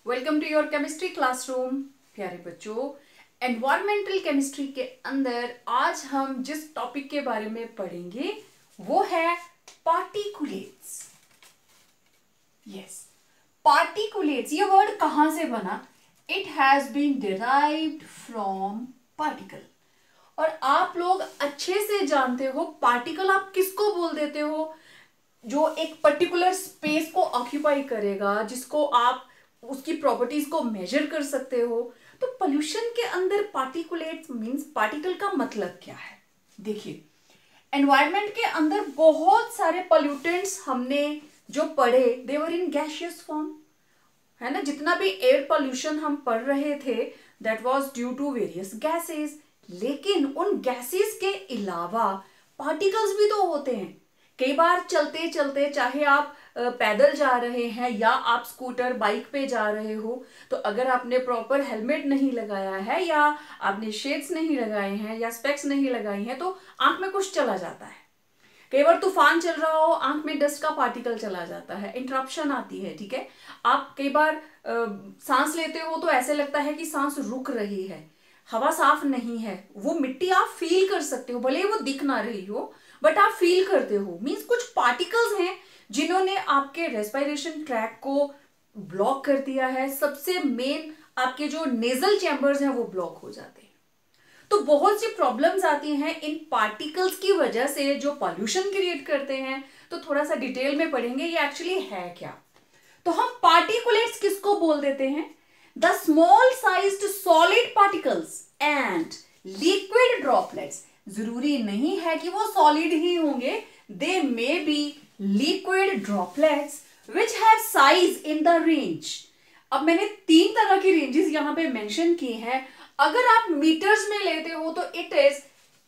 Welcome to your chemistry classroom. प्यारे बच्चों, environmental chemistry के अंदर आज हम जिस टॉपिक के बारे में पढ़ेंगे वो है पार्टिकुलेट्स। यस, पार्टिकुलेट्स ये वर्ड कहां से बना? It has been derived from particle. और आप लोग अच्छे से जानते हो पार्टिकल आप किसको बोल देते हो? जो एक पर्टिकुलर स्पेस को ऑक्यूपाई करेगा, जिसको आप उसकी प्रॉपर्टीज को मेजर कर सकते हो। तो पोल्यूशन के अंदर पार्टिकुलेट्स मींस पार्टिकल का मतलब क्या है? देखिए, एनवायरनमेंट के अंदर बहुत सारे पोल्यूटेंट्स हमने जो पढ़े दे वर इन गैसियस फॉर्म, है ना। जितना भी एयर पोल्यूशन हम पढ़ रहे थे that was due to various gases. लेकिन उन गैसेस के अलावा पार्टिकल्स भी तो होते हैं। कई बार चलते चलते, चाहे आप पैदल जा रहे हैं या आप स्कूटर बाइक पे जा रहे हो, तो अगर आपने प्रॉपर हेलमेट नहीं लगाया है या आपने शेड्स नहीं लगाए हैं या स्पेक्स नहीं लगाई हैं तो आंख में कुछ चला जाता है। कई बार तूफान चल रहा हो, आंख में डस्ट का पार्टिकल चला जाता है, इंटरप्शन आती है। ठीक है, आप कई बार सांस लेते हो तो ऐसे लगता है कि सांस रुक रही है, हवा साफ नहीं है। वो मिट्टी आप फील कर सकते हो, भले वो दिख ना रही हो बट आप फील करते हो। मींस कुछ पार्टिकल्स हैं जिन्होंने आपके रेस्पिरेशन ट्रैक को ब्लॉक कर दिया है। सबसे मेन आपके जो नेजल चैम्बर्स हैं वो ब्लॉक हो जाते हैं। तो बहुत सी प्रॉब्लम्स आती हैं इन पार्टिकल्स की वजह से जो पॉल्यूशन क्रिएट करते हैं। तो थोड़ा सा डिटेल में पढ़ेंगे ये एक्चुअली है क्या। तो हम पार्टिकुलेट्स किसको बोल देते हैं? The small sized solid particles and liquid droplets. जरूरी नहीं है कि वो सॉलिड ही होंगे, they may be liquid droplets which have size in the range. अब मैंने 3 तरह की रेंजेस यहां पे मेंशन की हैं। अगर आप मीटर्स में लेते हो तो it is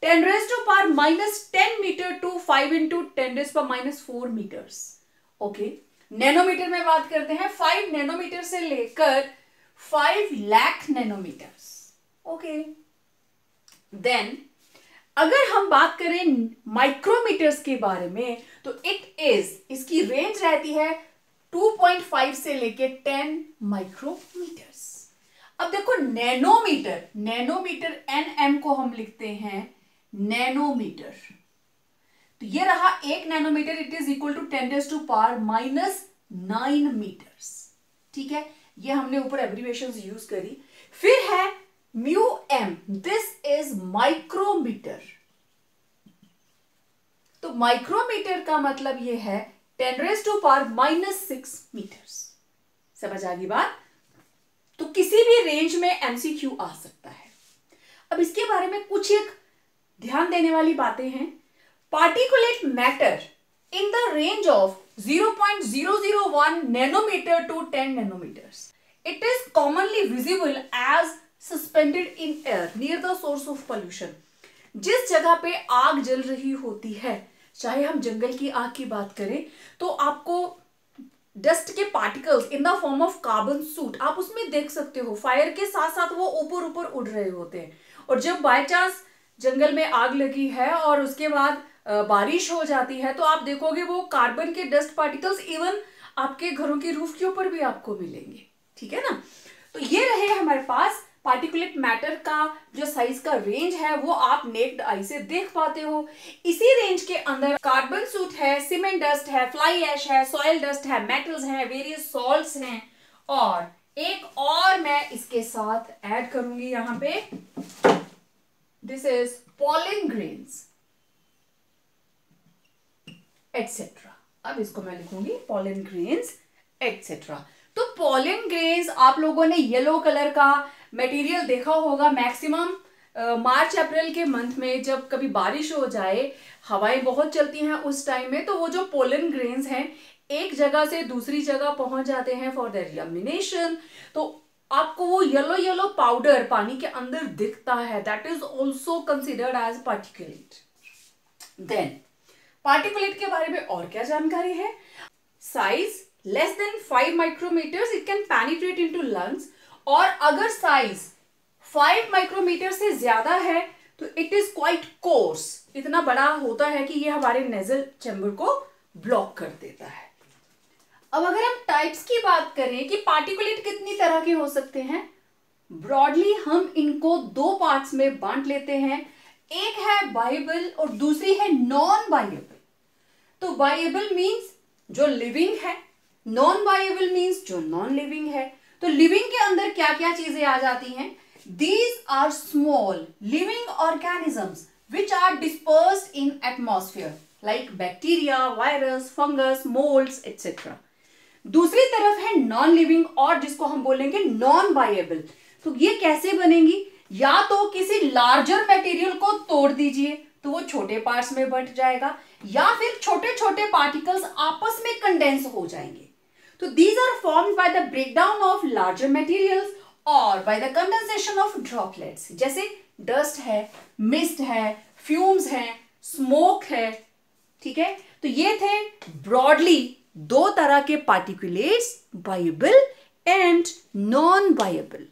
10⁻⁻10 metre to 5 into 10⁻⁻4 metres. Okay, nanometre में बात करते हैं 5 नैनोमीटर से लेकर 5 लाख नैनोमीटर्स। ओके, देन अगर हम बात करें माइक्रोमीटर्स के बारे में तो इट इज, इसकी रेंज रहती है 2.5 से लेके 10 माइक्रोमीटर्स। अब देखो नैनोमीटर, नैनोमीटर nm को हम लिखते हैं नैनोमीटर। तो ये रहा 1 nanometre, it is equal to 10⁻⁹ metres. ठीक है, ये हमने ऊपर एब्रिविएशंस यूज करी। फिर है mu M, this is micrometre. तो माइक्रोमीटर का मतलब ये है 10⁻⁻6 मीटर्स। समझ आ गई बात? तो किसी भी रेंज में एमसीक्यू आ सकता है। अब इसके बारे में कुछ एक ध्यान देने वाली बातें हैं। Particulate matter in the range of 0.001 nanometre to 10 nanometres, it is commonly visible as suspended in air near the source of pollution. जिस जगह पे आग जल रही होती है, चाहे हम जंगल की आग की बात करें, तो आपको डस्ट के particles in the form of carbon suit आप उसमें देख सकते हो। फायर के साथ साथ वो ऊपर ऊपर उड़ रहे होते हैं। और जब बाय चांस जंगल में आग लगी है और उसके बाद बारिश हो जाती है तो आप देखोगे वो कार्बन के डस्ट पार्टिकल्स इवन आपके घरों की रूफ के ऊपर भी आपको मिलेंगे। ठीक है ना। तो ये रहे हमारे पास पार्टिकुलेट मैटर का जो साइज का रेंज है वो आप नेक्ड आई से देख पाते हो। इसी रेंज के अंदर कार्बन सूट है, सीमेंट डस्ट है, फ्लाई ऐश है, सॉइल डस्ट है, मेटल्स हैं, वेरियस सॉल्ट्स हैं, और एक और मैं इसके साथ ऐड करूंगी यहां पे, this is pollen grains etcetera. अब इसको मैं लिखूंगी पॉलन ग्रेन्स एटसेट्रा। तो पॉलन ग्रेन्स आप लोगों ने येलो कलर का मटेरियल देखा होगा मैक्सिमम मार्च अप्रैल के मंथ में। जब कभी बारिश हो जाए, हवाएं बहुत चलती हैं उस टाइम में, तो वो जो पोलन ग्रेन्स हैं एक जगह से दूसरी जगह पहुंच जाते हैं फॉर देयर लैमिनेशन। तो आपको वो येलो येलो पाउडर पानी के अंदर दिखता है, that is also considered as particulate. Then particulate के बारे में और क्या जानकारी है? Size less than 5 micrometres, it can penetrate into lungs. और अगर साइज 5 माइक्रोमीटर से ज्यादा है तो इट इज क्वाइट कोर्स, इतना बड़ा होता है कि ये हमारे नेजल चैम्बर को ब्लॉक कर देता है। अब अगर हम टाइप्स की बात करें कि पार्टिकुलेट कितनी तरह के हो सकते हैं, ब्रॉडली हम इनको दो पार्ट्स में बांट लेते हैं। एक है बाइबल और दूसरी है नॉन बाइबल। तो बाइबल मींस जो लिविंग है, नॉन बाइबल मींस जो नॉन लिविंग है। तो लिविंग के अंदर क्या क्या चीजें आ जाती हैं? These are small living organisms which are dispersed in atmosphere like bacteria, virus, fungus, moulds etcetera. दूसरी तरफ है नॉन लिविंग और जिसको हम बोलेंगे नॉन बाइबल। तो ये कैसे बनेंगी? या तो किसी लार्जर मटेरियल को तोड़ दीजिए तो वो छोटे पार्ट्स में बंट जाएगा, या फिर छोटे छोटे पार्टिकल्स आपस में कंडेंस हो जाएंगे। तो these are formed by the breakdown of larger materials और by the condensation of droplets. जैसे डस्ट है, मिस्ट है, फ्यूम्स है, स्मोक है। ठीक है, तो ये थे ब्रॉडली दो तरह के particulates, Bible and non Bible.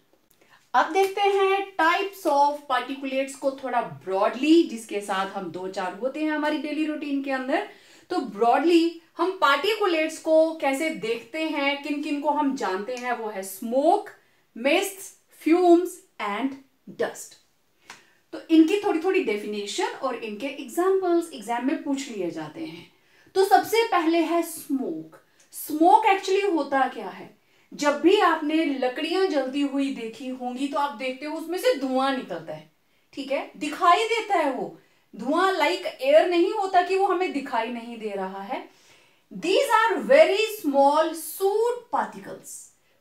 अब देखते हैं टाइप्स ऑफ पार्टिकुलेट्स को थोड़ा ब्रॉडली, जिसके साथ हम दो चार होते हैं हमारी डेली रूटीन के अंदर। तो ब्रॉडली हम पार्टिकुलेट्स को कैसे देखते हैं, किन किन को हम जानते हैं, वो है smoke, mist, fumes and dust. तो इनकी थोड़ी थोड़ी डेफिनेशन और इनके एग्जाम्पल्स एग्जाम में पूछ लिए जाते हैं। तो सबसे पहले है स्मोक। स्मोक एक्चुअली होता क्या है? जब भी आपने लकड़ियां जलती हुई देखी होंगी तो आप देखते हो उसमें से धुआं निकलता है। ठीक है, दिखाई देता है वो धुआं, लाइक एयर नहीं होता कि वो हमें दिखाई नहीं दे रहा है। These are very small soot particles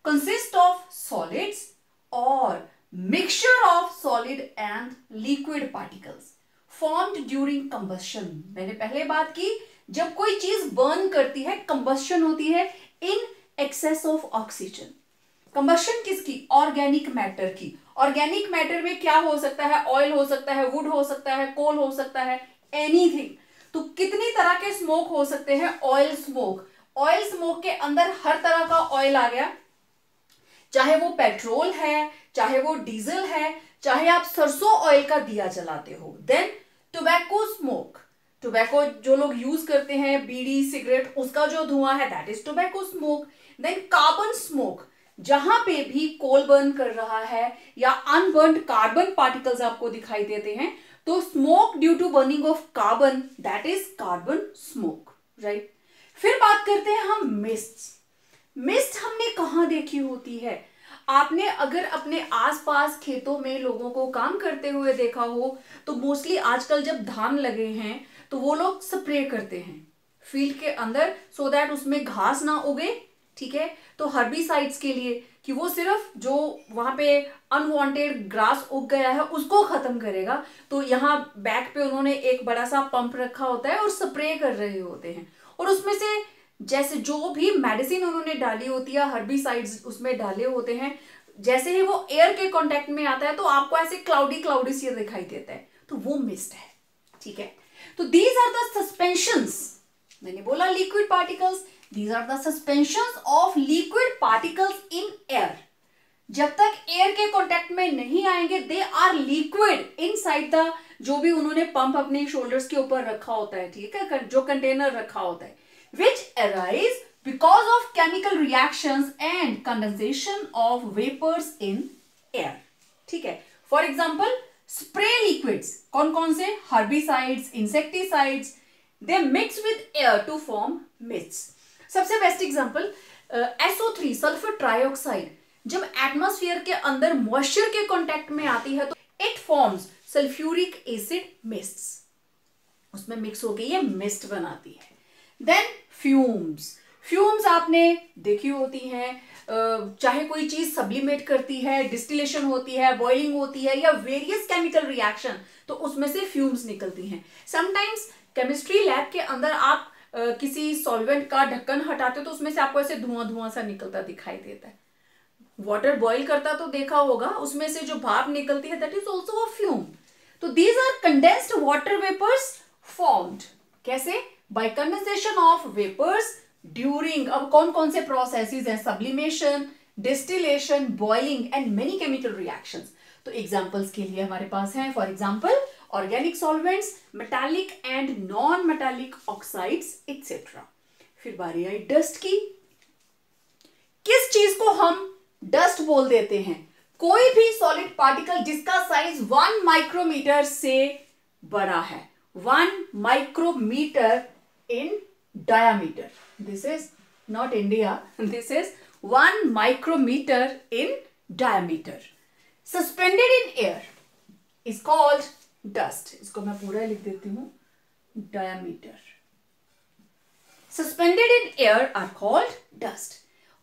consist of solids और mixture of solid and liquid particles formed during combustion. मैंने पहले बात की, जब कोई चीज बर्न करती है, कंबशन होती है in excess of oxygen. Combustion किसकी? ऑर्गेनिक मैटर की। ऑर्गेनिक मैटर में क्या हो सकता है? ऑयल हो सकता है, वुड हो सकता है, कोल हो सकता है, एनीथिंग। तो कितनी तरह के स्मोक हो सकते हैं? Oil smoke. ऑयल स्मोक के अंदर हर तरह का ऑयल आ गया, चाहे वो पेट्रोल है, चाहे वो डीजल है, चाहे आप सरसों ऑयल का दिया जलाते हो। देन टोबैको स्मोक, टोबैको जो लोग यूज करते हैं, बीड़ी, सिगरेट, उसका जो धुआं है that is tobacco smoke. Then carbon smoke, जहां पे भी कोल बर्न कर रहा है या अनबर्न्ड कार्बन पार्टिकल्स आपको दिखाई देते हैं, तो smoke due to burning of carbon that is carbon smoke, right. फिर बात करते हैं हम मिस्ट। मिस्ट हमने कहां देखी होती है? आपने अगर अपने आसपास खेतों में लोगों को काम करते हुए देखा हो तो मोस्टली आजकल जब धान लगे हैं तो वो लोग स्प्रे करते हैं फील्ड के अंदर सो दैट उसमें घास ना उगे। ठीक है, तो हर्बिसाइड्स के लिए कि वो सिर्फ जो वहां पे अनवांटेड ग्रास उग गया है उसको खत्म करेगा। तो यहाँ बैक पे उन्होंने एक बड़ा सा पंप रखा होता है और स्प्रे कर रहे होते हैं, और उसमें से जैसे जो भी मेडिसिन उन्होंने डाली होती है, हर्बिसाइड्स उसमें डाले होते हैं, जैसे ही वो एयर के कांटेक्ट में आता है तो आपको ऐसे क्लाउडी क्लाउडी सी दिखाई देता है, तो वो मिस्ट है। ठीक है, तो दीज आर द सस्पेंशंस, मैंने बोला liquid particles, these are the suspensions of liquid particles in air. जब तक एयर के कांटेक्ट में नहीं आएंगे they are liquid inside the, जो भी उन्होंने पंप अपने शोल्डर्स के ऊपर रखा होता है, ठीक है, जो कंटेनर रखा होता है, which arise because of chemical reactions and condensation of vapors in air. ठीक है, फॉर एग्जाम्पल स्प्रे लिक्विड्स कौन कौन से? Herbicides, insecticides, they mix with air to form mist. सबसे best example SO3 sulphur trioxide, जब एटमॉस्फेयर के अंदर moisture के कांटेक्ट में आती है तो it forms sulphuric acid mists, उसमें मिक्स होकर ये मिस्ट बनाती है। देन फ्यूम्स, फ्यूम्स आपने देखी होती हैं, चाहे कोई चीज सब्लिमेट करती है, डिस्टिलेशन होती है, बॉइलिंग होती है या वेरियस केमिकल रिएक्शन, तो उसमें से फ्यूम्स निकलती हैं। समटाइम्स केमिस्ट्री लैब के अंदर आप किसी सॉल्वेंट का ढक्कन हटाते हो तो उसमें से आपको ऐसे धुआं धुआं सा निकलता दिखाई देता है। वाटर बॉईल करता तो देखा होगा, उसमें से जो भाप निकलती है that is also a fume. तो these are condensed water vapours formed, कैसे? By condensation of vapours during, अब कौन कौन से प्रोसेसेस हैं? Sublimation, distillation, boiling and many chemical reactions. तो एग्जांपल्स के लिए हमारे पास हैं for example organic solvents, metallic and non metallic oxides etcetera. फिर बारी आई डस्ट की। किस चीज को हम डस्ट बोल देते हैं? कोई भी सॉलिड पार्टिकल जिसका साइज 1 माइक्रोमीटर से बड़ा है, 1 micrometre in diameter. This is not India, this is 1 micrometre in diameter. Suspended in air is called dust. इसको मैं पूरा लिख देती हूं, diameter. Suspended in air are called dust.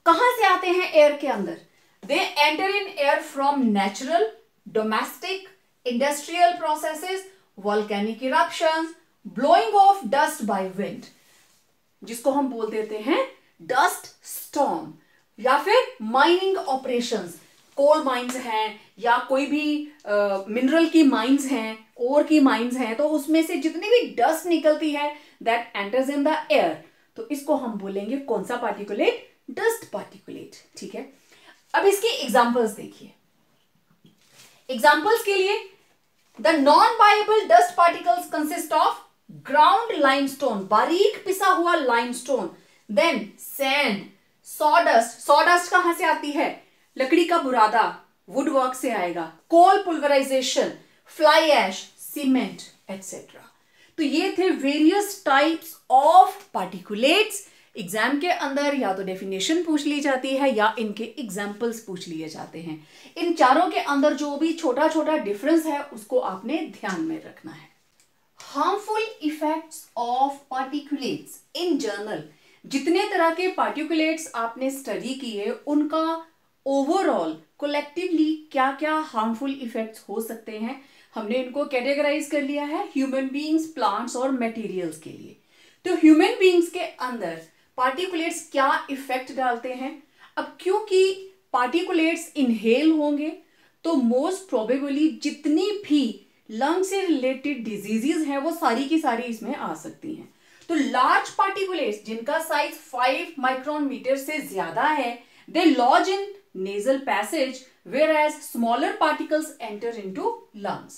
कहां से आते हैं एयर के अंदर? They enter in air from natural, domestic, industrial processes, volcanic eruptions, blowing of dust by wind, जिसको हम बोल देते हैं डस्ट स्टॉर्म. या फिर माइनिंग ऑपरेशंस, कोल माइंस हैं या कोई भी मिनरल की माइंस हैं, ओर की माइंस हैं, तो उसमें से जितनी भी डस्ट निकलती है that enters in the air, तो इसको हम बोलेंगे कौन सा पार्टिकुलेट? Dust particulate. ठीक है, अब इसके एग्जांपल्स देखिए. एग्जांपल्स के लिए the non viable dust particles consist of ground limestone, बारीक पिसा हुआ limestone, then sand, sawdust. Sawdust कहां से आती है? लकड़ी का बुरादा, वुड वर्क से आएगा. कोल पुल्वराइजेशन, फ्लाई ऐश, सीमेंट एटसेट्रा. तो ये थे various types of particulates. Exam के अंदर या तो डेफिनेशन पूछ ली जाती है या इनके एग्जाम्पल्स पूछ लिए जाते हैं. इन चारों के अंदर जो भी छोटा छोटा डिफरेंस है उसको आपने ध्यान में रखना है. Harmful effects of particulates in journal. जितने तरह के पार्टिकुलेट्स आपने स्टडी किए उनका ओवरऑल कलेक्टिवली क्या क्या हार्मफुल इफेक्ट्स हो सकते हैं, हमने इनको कैटेगराइज कर लिया है ह्यूमन बीइंग्स, प्लांट्स और मटेरियल्स के लिए. तो ह्यूमन बीइंग्स के अंदर पार्टिकुलेट्स क्या इफेक्ट डालते हैं? अब क्योंकि पार्टिकुलेट्स इनहेल होंगे तो मोस्ट प्रोबेबली जितनी भी लंग से रिलेटेड डिजीजेस हैं वो सारी की सारी इसमें आ सकती हैं. तो लार्ज पार्टिकुलेट्स जिनका साइज 5 माइक्रोन मीटर से ज्यादा है, they lodge in nasal passage, whereas smaller particles enter into lungs.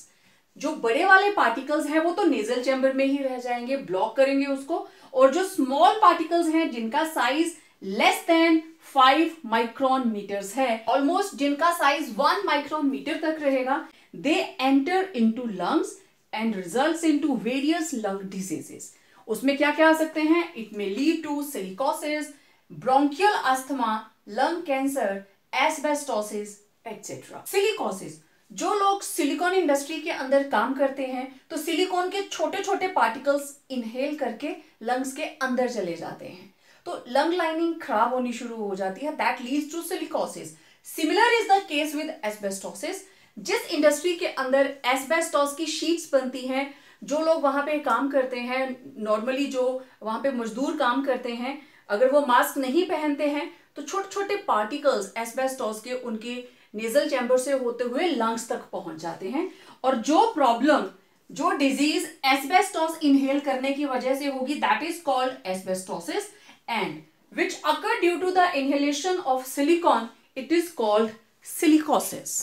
जो बड़े वाले पार्टिकल्स हैं वो तो नेजल चैम्बर में ही रह जाएंगे, ब्लॉक करेंगे उसको, और जो स्मॉल पार्टिकल्स हैं जिनका size less than 5 micron metres है, ऑलमोस्ट जिनका साइज 1 माइक्रोन मीटर तक रहेगा, they enter into lungs and results into various lung diseases. उसमें क्या क्या आ सकते हैं? It may lead to silicosis, bronchial asthma, lung cancer, asbestosis etcetera. Silicosis, जो लोग सिलिकॉन इंडस्ट्री के अंदर काम करते हैं तो सिलिकॉन के छोटे छोटे पार्टिकल्स इनहेल करके लंग्स के अंदर चले जाते हैं, तो लंग लाइनिंग खराब होनी शुरू हो जाती है. That leads to silicosis. Similar is the case with asbestosis. जिस इंडस्ट्री के अंदर एस्बेस्टोस की शीट्स बनती हैं, जो लोग वहां पे काम करते हैं, नॉर्मली जो वहां पे मजदूर काम करते हैं, अगर वो मास्क नहीं पहनते हैं तो छोटे छोटे पार्टिकल्स एस्बेस्टोस के उनके नेजल चैम्बर से होते हुए लंग्स तक पहुंच जाते हैं. और जो प्रॉब्लम, जो डिजीज एस्बेस्टोस इनहेल करने की वजह से होगी, that is called asbestosis, and which occur due to the inhalation of silicon, it is called silicosis.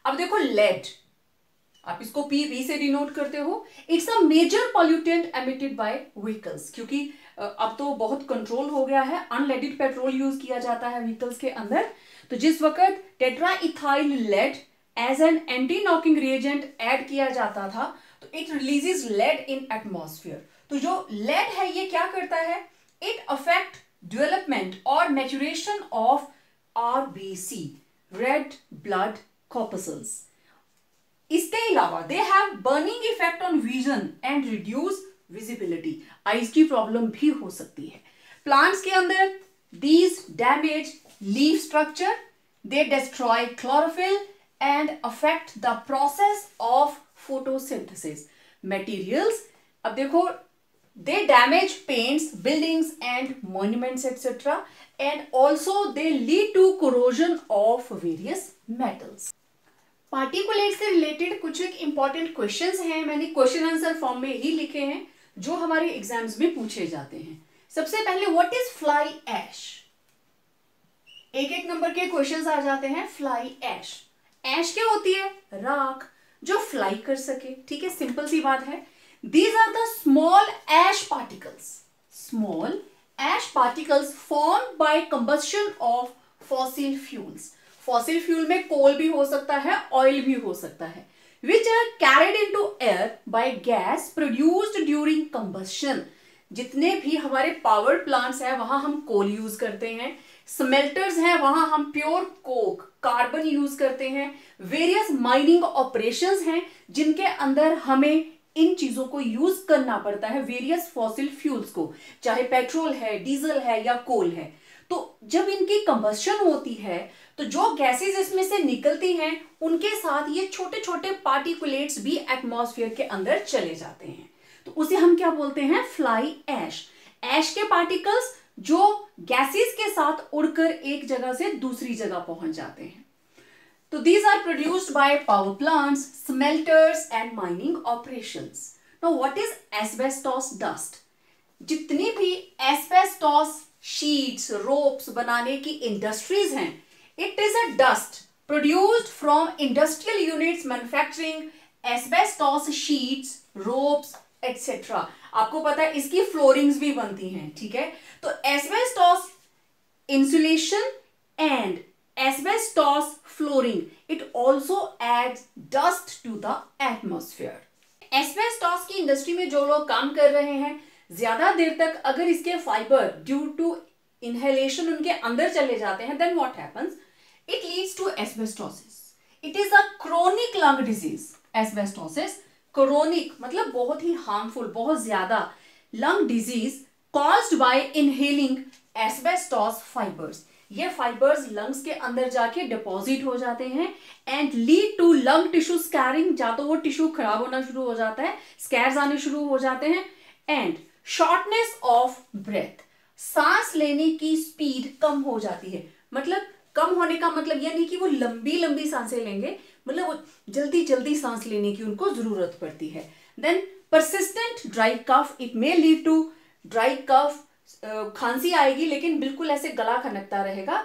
अब देखो लेड, आप इसको PV से डिनोट करते हो. It's a major pollutant emitted by vehicles. क्योंकि अब तो बहुत कंट्रोल हो गया है, अनलेडेड पेट्रोल यूज किया जाता है व्हीकल्स के अंदर. तो जिस वक्त tetraethyl lead as an anti knocking reagent add किया जाता था तो it releases lead in atmosphere. तो जो लेड है ये क्या करता है? इट अफेक्ट डेवलपमेंट और maturation of RBC, red blood corpuscles. इसके अलावा they have burning effect on vision and reduce visibility. Eyes की प्रॉब्लम भी हो सकती है. प्लांट्स के अंदर these damage leaf structure, they destroy chlorophyll and affect the process of photosynthesis. Materials, अब देखो, they damage paints, buildings and monuments etcetera, and also they lead to corrosion of various metals. Particulate से related कुछ एक important questions हैं, मैंने question answer form में ही लिखे हैं जो हमारे एग्जाम्स में पूछे जाते हैं. सबसे पहले व्हाट इज फ्लाई ऐश? एक एक नंबर के क्वेश्चंस आ जाते हैं. फ्लाई ऐश, ऐश क्या होती है? राख जो फ्लाई कर सके. ठीक है, सिंपल सी बात है. These are the small ash particles. Small ash particles form by combustion of fossil fuels. Fossil fuel में कोल भी हो सकता है, ऑयल भी हो सकता है, which are carried into air by gas produced during combustion। जितने भी हमारे पावर प्लांट्स हैं वहां हम कोल यूज करते हैं, स्मेल्टर्स हैं वहां हम प्योर कोक कार्बन यूज करते हैं, वेरियस माइनिंग ऑपरेशंस हैं जिनके अंदर हमें इन चीजों को यूज करना पड़ता है, वेरियस फॉसिल फ्यूल्स को, चाहे पेट्रोल है, डीजल है या कोल है। तो जब इनकी कंबस्शन होती है तो जो गैसेस इसमें से निकलती हैं उनके साथ ये छोटे छोटे पार्टिकुलेट्स भी एटमॉस्फेयर के अंदर चले जाते हैं, तो उसे हम क्या बोलते हैं, फ्लाई ऐश। ऐश के पार्टिकल्स जो गैसेस के साथ उड़कर एक जगह से दूसरी जगह पहुंच जाते हैं। तो these are produced by power plants, smelters and mining operations. Now what is asbestos dust? जितनी भी एस्बेस्टॉस शीट्स, रोप्स बनाने की इंडस्ट्रीज हैं, it is a dust produced from industrial units manufacturing asbestos sheets, ropes etcetera. आपको पता है इसकी floorings भी बनती हैं, ठीक है। तो asbestos insulation and asbestos flooring, it also adds dust to the atmosphere. asbestos की इंडस्ट्री में जो लोग काम कर रहे हैं, ज्यादा देर तक अगर इसके फाइबर ड्यू टू इनहेलेशन उनके अंदर चले जाते हैं, then what happens? It leads to asbestosis. It is a chronic lung disease. asbestosis chronic मतलब बहुत ही हार्मफुल, बहुत ज्यादा lung disease caused by inhaling asbestos fibers. ये फाइबर्स लंग्स के अंदर जाके डिपॉजिट हो जाते हैं and lead to lung tissue scarring. या तो वो टिश्यू खराब होना शुरू हो जाता है, स्कैर्स आने शुरू हो जाते हैं, एंड शॉर्टनेस ऑफ ब्रेथ, सांस लेने की स्पीड कम हो जाती है। मतलब कम होने का मतलब यह नहीं कि वो लंबी लंबी सांसें लेंगे, मतलब वो जल्दी जल्दी सांस लेने की उनको जरूरत पड़ती है। Then persistent dry cough, it may lead to dry cough, खांसी आएगी लेकिन बिल्कुल ऐसे गला खनकता रहेगा,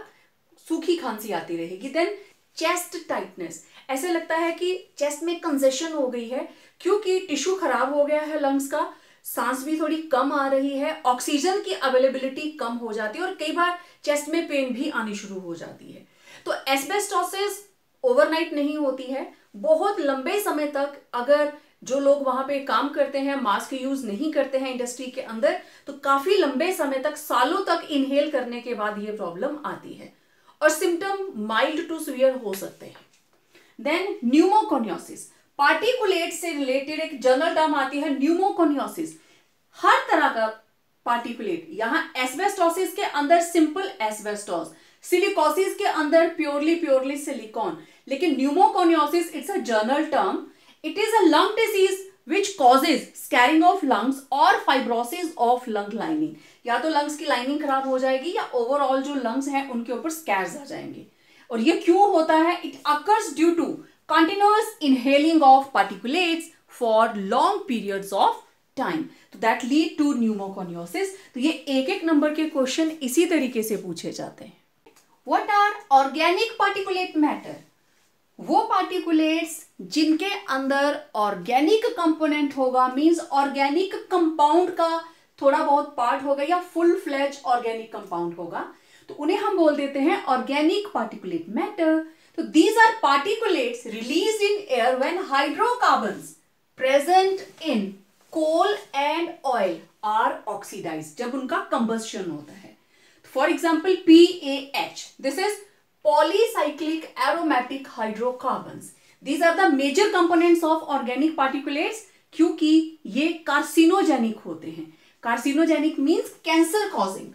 सूखी खांसी आती रहेगी। देन चेस्ट टाइटनेस, ऐसे लगता है कि चेस्ट में कंजेशन हो गई है क्योंकि टिश्यू खराब हो गया है लंग्स का, सांस भी थोड़ी कम आ रही है, ऑक्सीजन की अवेलेबिलिटी कम हो जाती है और कई बार चेस्ट में पेन भी आनी शुरू हो जाती है। तो एस्बेस्टोसिस ओवरनाइट नहीं होती है, बहुत लंबे समय तक अगर जो लोग वहां पे काम करते हैं मास्क यूज नहीं करते हैं इंडस्ट्री के अंदर, तो काफी लंबे समय तक, सालों तक इनहेल करने के बाद ये प्रॉब्लम आती है और सिम्टम माइल्ड टू सीवियर हो सकते हैं। देन न्यूमोकोनियोसिस, पार्टिकुलेट से रिलेटेड एक जनरल टर्म आती है न्यूमोकोनियोसिस। हर तरह का पार्टिकुलेट, यहां एस्बेस्टोसिस के अंदर सिंपल एस्बेस्टोस, सिलिकोसिस के अंदर प्योरली सिलिकॉन, लेकिन pneumoconiosis it's a general term. It is a lung disease which causes scarring of lungs और fibrosis of lung lining। या तो lungs की लाइनिंग खराब हो जाएगी या ओवरऑल जो lungs हैं उनके ऊपर स्कैर्स आ जाएंगे। और ये क्यों होता है? It occurs due to continuous inhaling of particulates for long periods of time. तो that lead to pneumoconiosis। तो ये एक एक नंबर के क्वेश्चन इसी तरीके से पूछे जाते हैं। What are organic particulate matter? वो पार्टिकुलेट्स जिनके अंदर ऑर्गेनिक कंपोनेंट होगा, मींस ऑर्गेनिक कंपाउंड का थोड़ा बहुत पार्ट होगा या फुल फ्लेज ऑर्गेनिक कंपाउंड होगा, तो उन्हें हम बोल देते हैं ऑर्गेनिक पार्टिकुलेट मैटर। तो these are particulates released in air when hydrocarbons present in coal and oil are oxidised, जब उनका कंबस्शन होता है। For example PAH, this is polycyclic aromatic hydrocarbons. These are the major components of organic particulates क्योंकि ये carcinogenic होते हैं। Carcinogenic means cancer causing,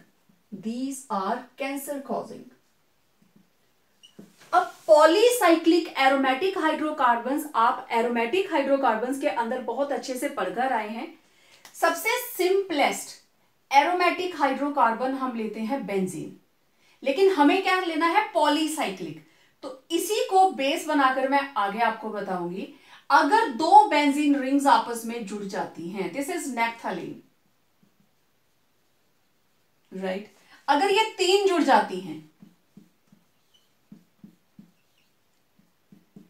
these are cancer causing. अब polycyclic aromatic hydrocarbons, आप एरोमेटिक हाइड्रोकार्बन्स के अंदर बहुत अच्छे से पढ़कर आए हैं। सबसे सिंपलेस्ट एरोमेटिक हाइड्रोकार्बन हम लेते हैं बेंजीन, लेकिन हमें क्या लेना है? पॉलीसाइक्लिक। तो इसी को बेस बनाकर मैं आगे आपको बताऊंगी। अगर दो बेंजीन रिंग्स आपस में जुड़ जाती हैं, दिस इज नेप्थलीन, राइट। अगर ये तीन जुड़ जाती हैं,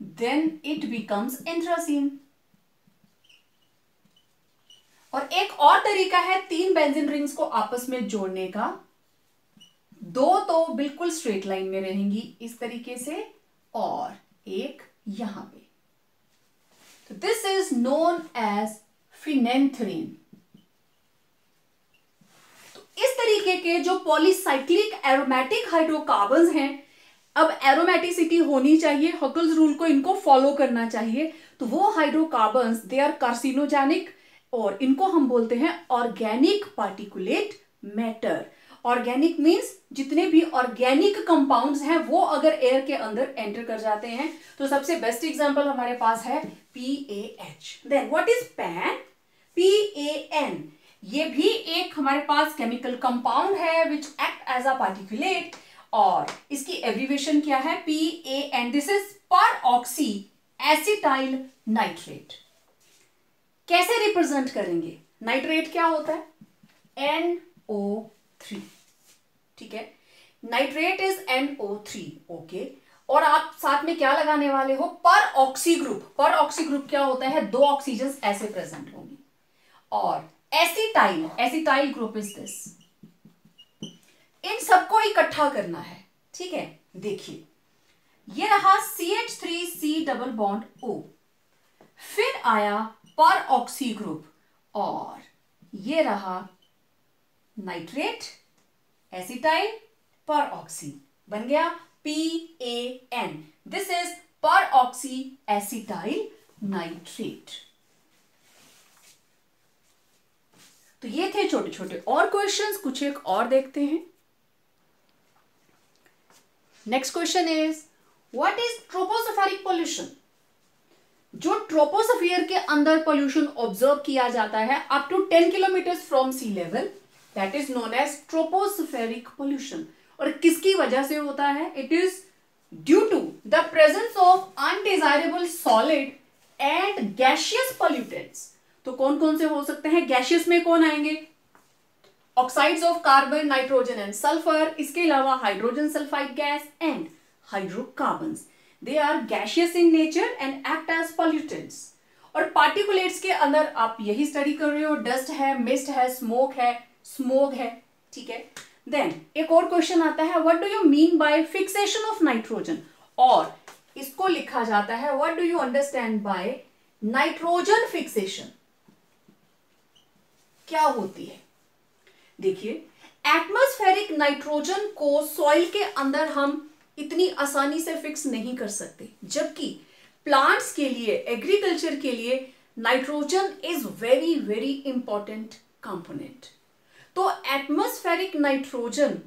देन इट बिकम्स एंथ्रासीन। और एक और तरीका है 3 बेंजीन रिंग्स को आपस में जोड़ने का। 2 तो बिल्कुल स्ट्रेट लाइन में रहेंगी इस तरीके से, और एक यहां पे। तो this is known as phenanthrene. तो इस तरीके के जो पॉलीसाइक्लिक एरोमेटिक हाइड्रोकार्बन्स हैं, अब एरोमेटिसिटी होनी चाहिए, हकल्स रूल को इनको फॉलो करना चाहिए। तो वो हाइड्रोकार्बन्स दे आर कार्सिनोजेनिक, और इनको हम बोलते हैं organic particulate matter. Organic means जितने भी ऑर्गेनिक कंपाउंड्स हैं वो अगर एयर के अंदर एंटर कर जाते हैं। तो सबसे बेस्ट एग्जांपल हमारे पास है PaH। Then what is PAN? PAN, ये भी एक हमारे पास केमिकल कंपाउंड है which act as a particulate, और इसकी एब्रीविएशन क्या है? PAN। दिस इज पर ऑक्सी एसिटाइल नाइट्रेट। कैसे रिप्रेजेंट करेंगे? नाइट्रेट क्या होता है? NO3, ठीक है, नाइट्रेट इज NO3, ओके। और आप साथ में क्या लगाने वाले हो? पर ऑक्सी ग्रुप। पर ऑक्सी ग्रुप क्या होता है? 2 ऑक्सीजन ऐसे प्रेजेंट होंगी। और acetyl, acetyl group is this. इन सबको इकट्ठा करना है, ठीक है। देखिए ये रहा CH3C डबल बॉन्ड O, फिर आया पर ऑक्सी ग्रुप, और ये रहा नाइट्रेट, एसिटाइल, पर ऑक्सी, बन गया PAN। दिस इज पर ऑक्सी एसिटाइल नाइट्रेट। तो ये थे छोटे छोटे और क्वेश्चंस, कुछ एक और देखते हैं। Next question is what is tropospheric pollution? जो ट्रोपोस्फियर के अंदर पोल्यूशन ऑब्जर्व किया जाता है up to 10 kilometres from sea level, that is known as tropospheric pollution. और किसकी वजह से होता है? It is due to the presence of undesirable solid and gaseous pollutants. तो कौन कौन से हो सकते हैं? गैसियस में कौन आएंगे? Oxides of carbon, nitrogen and sulphur. इसके अलावा hydrogen sulphide gas and hydrocarbons, they are gaseous in nature and act as pollutants. और पार्टिकुलेट्स के अंदर आप यही स्टडी कर रहे हो, डस्ट है, मिस्ट है, स्मोक है, स्मोग है, ठीक है। देन एक और क्वेश्चन आता है what do you mean by fixation of nitrogen, और इसको लिखा जाता है what do you understand by nitrogen fixation. क्या होती है? देखिए एटमॉस्फेरिक नाइट्रोजन को सॉइल के अंदर हम इतनी आसानी से फिक्स नहीं कर सकते, जबकि प्लांट्स के लिए, एग्रीकल्चर के लिए nitrogen is very very important component. तो एटमॉस्फेरिक नाइट्रोजन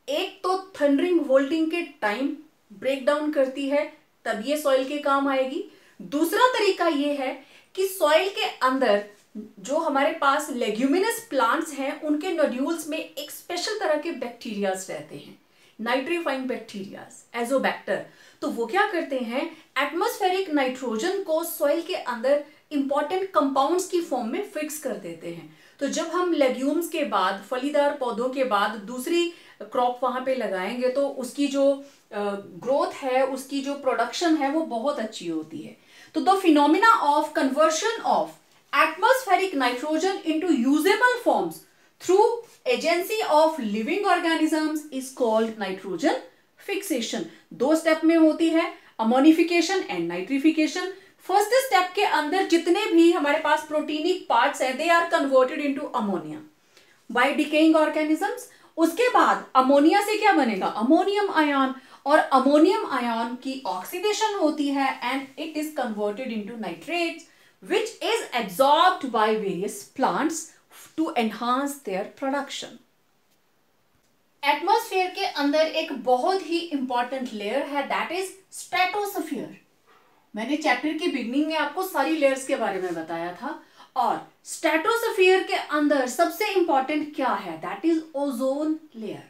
एक तो थंडरिंग वोल्टिंग के टाइम ब्रेक डाउन करती है, तब ये सॉइल के काम आएगी। दूसरा तरीका ये है कि सॉइल के अंदर जो हमारे पास लेग्यूमिनस प्लांट्स हैं उनके नोड्यूल्स में एक स्पेशल तरह के बैक्टीरियाज रहते हैं, नाइट्रीफाइंग बैक्टीरियाज, एजोबैक्टर। तो वो क्या करते हैं? एटमॉस्फेरिक नाइट्रोजन को सॉइल के अंदर इंपॉर्टेंट कंपाउंड्स की फॉर्म में फिक्स कर देते हैं। तो जब हम लेग्यूम्स के बाद, फलीदार पौधों के बाद दूसरी क्रॉप वहां पे लगाएंगे तो उसकी जो ग्रोथ है, उसकी जो प्रोडक्शन है वो बहुत अच्छी होती है। तो the phenomena of conversion of atmospheric nitrogen into usable forms through agency of living organisms is called nitrogen fixation। 2 step में होती है, ammonification and nitrification. First step के अंदर जितने भी हमारे पास प्रोटीनिक पार्ट्स है, they are converted into ammonia by decaying organisms. उसके बाद अमोनिया से क्या बनेगा? अमोनियम आयन, और अमोनियम आयन की ऑक्सीडेशन होती है and it is converted into nitrates which is absorbed by various plants to enhance their production। Atmosphere के अंदर एक बहुत ही इंपॉर्टेंट लेयर है, दैट इज स्ट्रेटोस्फीयर। मैंने चैप्टर की बिगनिंग में आपको सारी लेयर्स के बारे में बताया था, और स्ट्रेटोस्फीयर के अंदर सबसे इंपॉर्टेंट क्या है? That is ozone layer.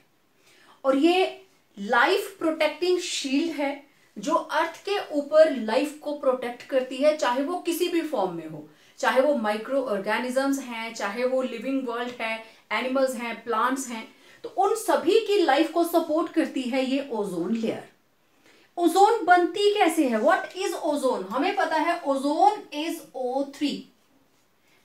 और ये लाइफ प्रोटेक्टिंग शील्ड है जो अर्थ के ऊपर लाइफ को प्रोटेक्ट करती है, चाहे वो किसी भी फॉर्म में हो, चाहे वो माइक्रो ऑर्गेनिजम्स हैं, चाहे वो लिविंग वर्ल्ड है, एनिमल्स हैं, प्लांट्स हैं, तो उन सभी की लाइफ को सपोर्ट करती है ये ओजोन लेयर। ओजोन बनती कैसे है? What is ozone? हमें पता है ओजोन इज O3।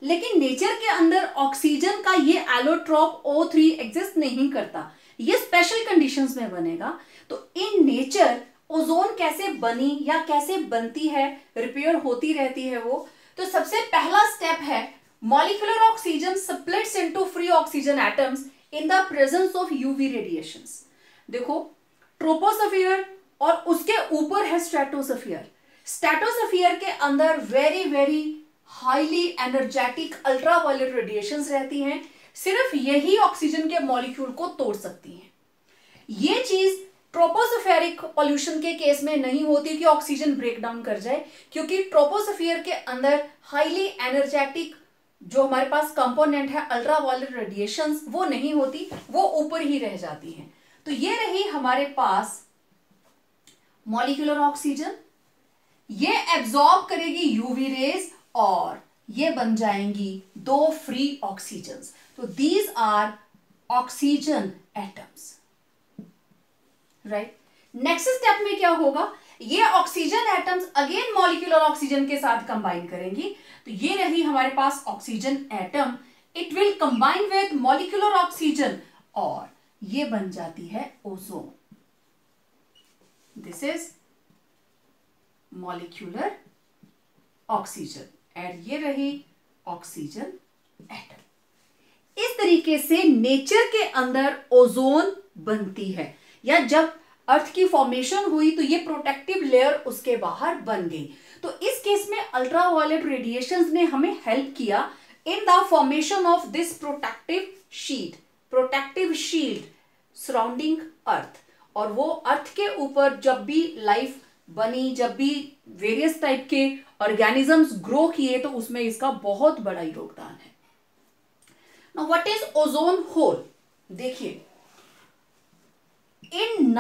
लेकिन नेचर के अंदर ऑक्सीजन का ये एलोट्रॉप O3 एग्जिस्ट नहीं करता, ये स्पेशल कंडीशंस में बनेगा। तो इन नेचर ओजोन कैसे बनी या कैसे बनती है, रिपेयर होती रहती है वो। तो सबसे पहला स्टेप है molecular oxygen splits into free oxygen atoms in the presence of UV radiations. देखो ट्रोपोस्फियर और उसके ऊपर है स्ट्रेटोस्फियर। स्ट्रेटोस्फियर के अंदर very very highly energetic ultraviolet radiations रहती हैं, सिर्फ यही ऑक्सीजन के मॉलिक्यूल को तोड़ सकती हैं। ये चीज ट्रोपोस्फेरिक पॉल्यूशन के केस में नहीं होती कि ऑक्सीजन ब्रेक डाउन कर जाए, क्योंकि ट्रोपोस्फियर के अंदर हाईली एनर्जेटिक जो हमारे पास कंपोनेंट है अल्ट्रावायलेट रेडिएशंस वो नहीं होती, वो ऊपर ही रह जाती हैं। तो ये रही हमारे पास मॉलिक्यूलर ऑक्सीजन, ये एब्जॉर्ब करेगी यूवी रेज और ये बन जाएंगी दो फ्री ऑक्सीजन। तो these are oxygen atoms, right. Next step में क्या होगा, ये oxygen atoms again molecular oxygen के साथ कंबाइन करेंगी। तो ये रही हमारे पास oxygen atom, it will combine with molecular oxygen और ये बन जाती है ozone. This is molecular oxygen and ये रही ऑक्सीजन एटम। इस तरीके से नेचर के अंदर ओजोन बनती है, या जब अर्थ की फॉर्मेशन हुई तो ये प्रोटेक्टिव लेयर उसके बाहर बन गई। तो इस केस में अल्ट्रावायलेट रेडिएशंस ने हमें हेल्प किया in the formation of this protective shield surrounding earth. और वो अर्थ के ऊपर जब भी लाइफ बनी, जब भी वेरियस टाइप के ऑर्गेनिजम्स ग्रो किए, तो उसमें इसका बहुत बड़ा योगदान है। Now what is ozone whole? देखिए इन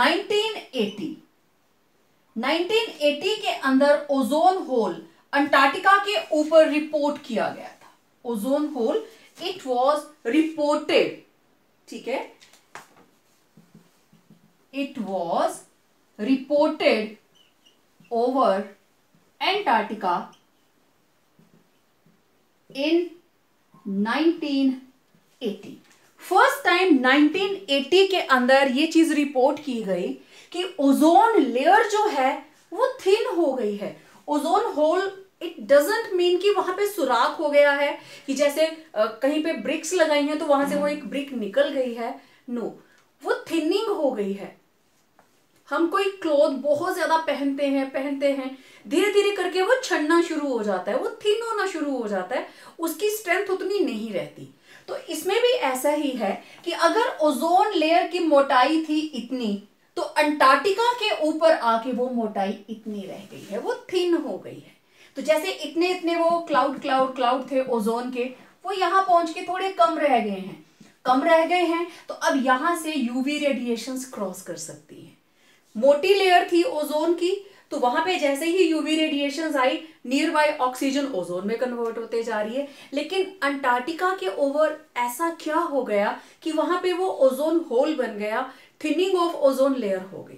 1980 के अंदर ओजोन होल अंटार्कटिका के ऊपर रिपोर्ट किया गया था। Ozone hole it was reported, ठीक है, it was reported over Antarctica in 1980। First time 1980 के अंदर ये चीज रिपोर्ट की गई कि ओजोन लेयर जो है वो थिन हो गई है। Ozone hole it doesn't mean कि वहां पे सुराख हो गया है, कि जैसे कहीं पे ब्रिक्स लगाई हैं तो वहां से वो एक ब्रिक निकल गई है। नो, वो थिनिंग हो गई है। हम कोई क्लॉथ बहुत ज्यादा पहनते हैं, धीरे धीरे करके वो छड़ना शुरू हो जाता है, वो थिन होना शुरू हो जाता है, उसकी स्ट्रेंथ उतनी नहीं रहती। तो इसमें भी ऐसा ही है कि अगर ओजोन लेयर की मोटाई थी इतनी, तो अंटार्कटिका के ऊपर आके वो मोटाई इतनी रह गई है, वो थिन हो गई है। तो जैसे इतने इतने वो क्लाउड थे ओजोन के, वो यहां पहुंच के थोड़े कम रह गए हैं। तो अब यहां से यूवी रेडिएशंस क्रॉस कर सकती है। मोटी लेयर थी ओजोन की, तो वहां पे जैसे ही यूवी रेडिएशंस आई, नियर बाय ऑक्सीजन ओजोन में कन्वर्ट होते जा रही है। लेकिन अंटार्कटिका के ओवर ऐसा क्या हो गया कि वहां पे वो ओजोन होल बन गया, थिनिंग ऑफ ओजोन लेयर हो गई।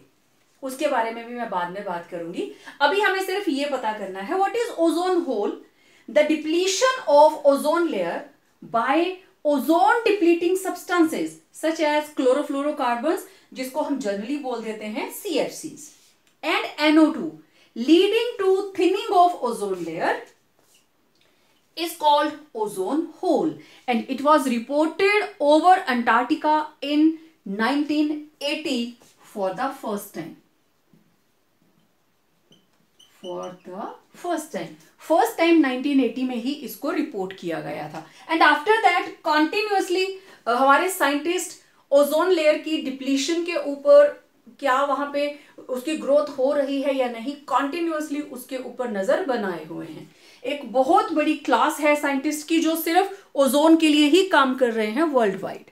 उसके बारे में भी मैं बाद में बात करूंगी। अभी हमें सिर्फ ये पता करना है what is ozone hole. The depletion of ozone layer by ozone depleting substances such as chlorofluorocarbons, जिसको हम जनरली बोल देते हैं CFCs, and NO2, leading to thinning of ozone layer is called ozone hole, and it was reported over Antarctica in 1980 for the first time. First time 1980 में ही इसको report किया गया था। एंड आफ्टर दैट कंटिन्यूअसली हमारे scientist ozone layer की depletion के ऊपर, क्या वहां पे उसकी ग्रोथ हो रही है या नहीं, कॉन्टिन्यूअसली उसके ऊपर नजर बनाए हुए हैं। एक बहुत बड़ी क्लास है साइंटिस्ट की जो सिर्फ ओजोन के लिए ही काम कर रहे हैं वर्ल्ड वाइड।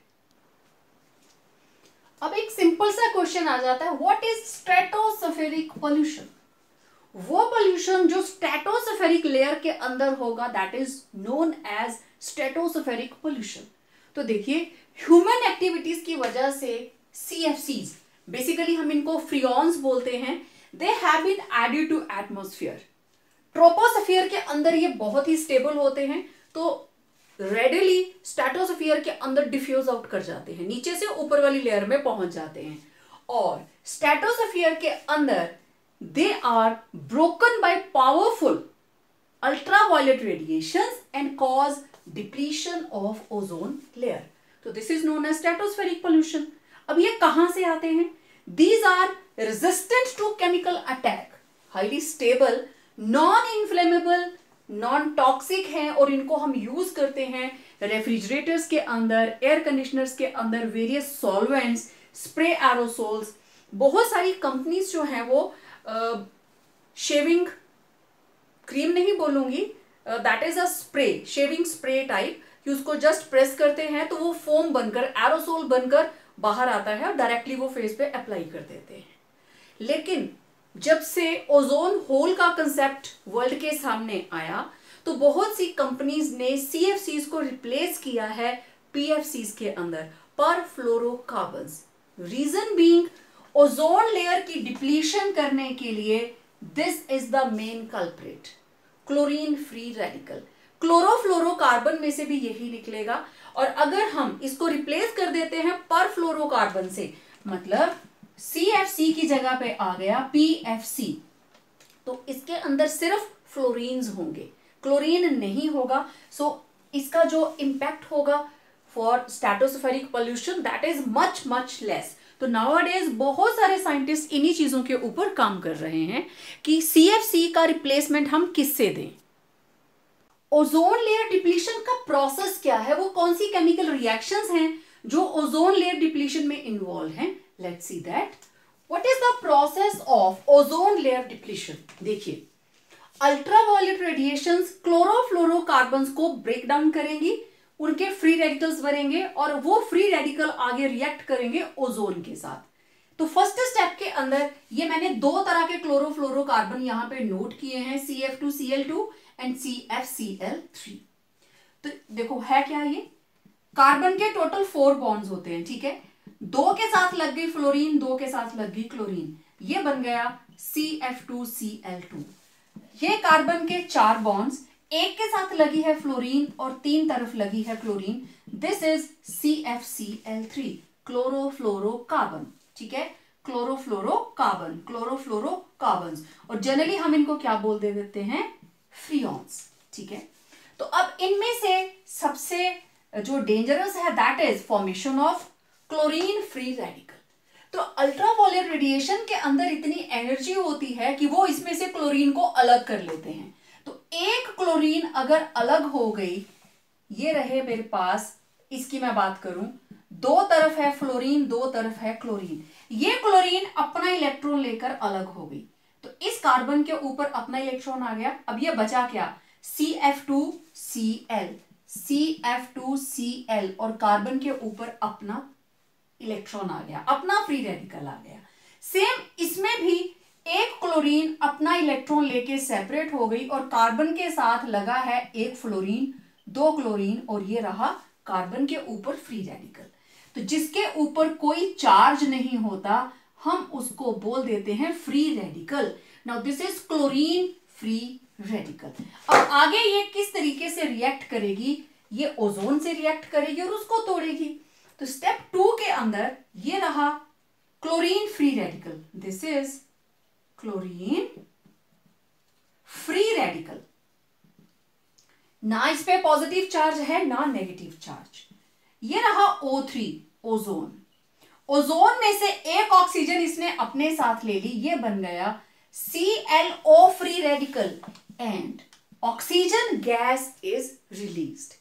अब एक सिंपल सा क्वेश्चन आ जाता है, व्हाट इज स्ट्रेटोस्फेरिक पोल्यूशन? वो पोल्यूशन जो स्ट्रेटोस्फेरिक लेयर के अंदर होगा, that is known as stratospheric pollution. तो देखिए ह्यूमन एक्टिविटीज की वजह से CFCs, बेसिकली हम इनको फ्रियॉन्स बोलते हैं, they have been added to atmosphere. Troposphere के अंदर ये बहुत ही स्टेबल होते हैं, तो रेडिली स्ट्रेटोस्फीयर के अंदर डिफ्यूज आउट कर जाते हैं, नीचे से ऊपर वाली लेयर में पहुंच जाते हैं, और स्ट्रेटोस्फीयर के अंदर they are broken by powerful ultraviolet radiations and cause depletion of ozone layer. So this is known as stratospheric pollution. अब ये कहां से आते हैं? These are resistant to chemical attack, highly stable, non-inflammable, non-toxic हैं, और इनको हम यूज करते हैं रेफ्रिजरेटर्स के अंदर, एयर कंडीशनर्स के अंदर, वेरियस सॉल्वेंट्स, स्प्रे एरोसोल्स. बहुत सारी कंपनीज जो हैं वो शेविंग क्रीम नहीं बोलूंगी, that is a spray, shaving spray type, कि उसको जस्ट प्रेस करते हैं तो वो फोम बनकर, एरोसोल बनकर बाहर आता है और डायरेक्टली वो फेस पे अप्लाई कर देते हैं. लेकिन जब से ओजोन होल का कंसेप्ट वर्ल्ड के सामने आया तो बहुत सी कंपनीज ने सीएफसीज को रिप्लेस किया है पीएफसीज के अंदर, पर फ्लोरोकार्बन्स. रीजन बीइंग ओजोन लेयर की डिप्लीशन करने के लिए this is the main culprit, chlorine free radical. Chlorofluorocarbon में से भी यही निकलेगा, और अगर हम इसको रिप्लेस कर देते हैं पर फ्लोरोकार्बन से, मतलब CFC की जगह पे आ गया PFC, तो इसके अंदर सिर्फ फ्लोरीन्स होंगे, क्लोरीन नहीं होगा. सो इसका जो इम्पैक्ट होगा for stratospheric pollution that is much much less. तो नाउअडेज बहुत सारे साइंटिस्ट इन्हीं चीजों के ऊपर काम कर रहे हैं कि CFC का रिप्लेसमेंट हम किससे दें. ओजोन लेयर डिप्लीशन का प्रोसेस क्या है, वो कौन सी केमिकल रिएक्शंस हैं जो ओजोन लेयर डिप्लीशन में इन्वॉल्व हैं. Let's see that. What is the process of ozone layer depletion. देखिए, अल्ट्रावायलेट रेडिएशंस क्लोरोफ्लोरोकार्बन्स को ब्रेक डाउन करेंगी, उनके फ्री रेडिकल्स बनेंगे, और वो फ्री रेडिकल आगे रिएक्ट करेंगे ओजोन के साथ. तो फर्स्ट स्टेप के अंदर ये मैंने दो तरह के क्लोरोफ्लोरोकार्बन यहां पे नोट किए हैं, CF2Cl2 एंड CFCl3. तो देखो है क्या, ये कार्बन के टोटल 4 बॉन्ड्स होते हैं, ठीक है. 2 के साथ लग गई फ्लोरीन, 2 के साथ लग गई क्लोरीन, ये बन गया CF2Cl2. ये कार्बन के 4 बॉन्ड्स, एक के साथ लगी है फ्लोरीन और 3 तरफ लगी है chlorine, this is CFCl3, chlorofluorocarbon. ठीक है, क्लोरोफ्लोरोकार्बन, क्लोरोफ्लोरोकार्बन्स, और जनरली हम इनको क्या बोल देते हैं, फ्रियॉन्स. ठीक है, तो अब इनमें से सबसे जो डेंजरस है that is formation of chlorine free radical. तो अल्ट्रावायलेट रेडिएशन के अंदर इतनी एनर्जी होती है कि वो इसमें से क्लोरीन को अलग कर लेते हैं. तो एक क्लोरीन अगर अलग हो गई, ये रहे मेरे पास, इसकी मैं बात करूं, 2 तरफ है फ्लोरीन, 2 तरफ है क्लोरीन, ये क्लोरीन अपना इलेक्ट्रॉन लेकर अलग हो गई, तो इस कार्बन के ऊपर अपना इलेक्ट्रॉन आ गया. अब ये बचा क्या, CF2Cl, CF2Cl, और कार्बन के ऊपर अपना इलेक्ट्रॉन आ गया, अपना फ्री रेडिकल आ गया. सेम इसमें भी एक क्लोरीन अपना इलेक्ट्रॉन लेके सेपरेट हो गई, और कार्बन के साथ लगा है एक फ्लोरीन, 2 क्लोरीन, और ये रहा कार्बन के ऊपर फ्री रेडिकल. तो जिसके ऊपर कोई चार्ज नहीं होता हम उसको बोल देते हैं free radical. Now this is chlorine free radical. अब आगे ये किस तरीके से रिएक्ट करेगी, ये ओजोन से रिएक्ट करेगी और उसको तोड़ेगी. तो स्टेप 2 के अंदर ये रहा chlorine free radical, this is chlorine free radical. ना इस पे पॉजिटिव चार्ज है ना नेगेटिव चार्ज. ये रहा O3, ओजोन. ओजोन में से एक ऑक्सीजन इसने अपने साथ ले ली, ये बन गया ClO free radical, and oxygen gas is released,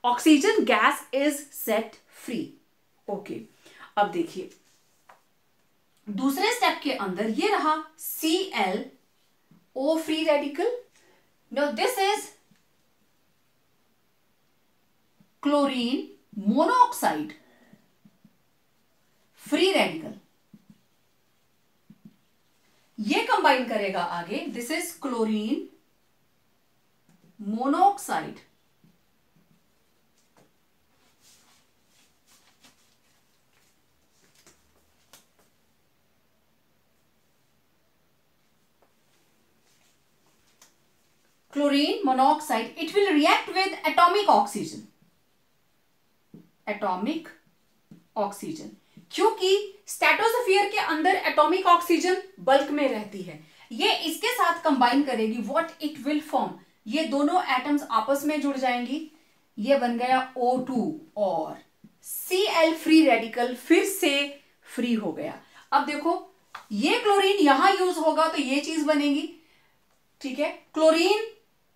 oxygen gas is set free. Okay, अब देखिए दूसरे स्टेप के अंदर ये रहा ClO free radical. Now this is chlorine monoxide free radical. ये कंबाइन करेगा आगे, this is chlorine monoxide. Chlorine monoxide, it will react with atomic oxygen. Atomic oxygen, क्योंकि स्ट्रेटोस्फीयर के अंदर एटॉमिक ऑक्सीजन बल्क में रहती है, ये इसके साथ कंबाइन करेगी, व्हाट इट विल फॉर्म, ये दोनों एटम्स आपस में जुड़ जाएंगी, ये बन गया O2 और Cl फ्री रेडिकल फिर से फ्री हो गया। अब देखो ये क्लोरीन यहां यूज होगा तो ये चीज बनेगी, ठीक है, क्लोरीन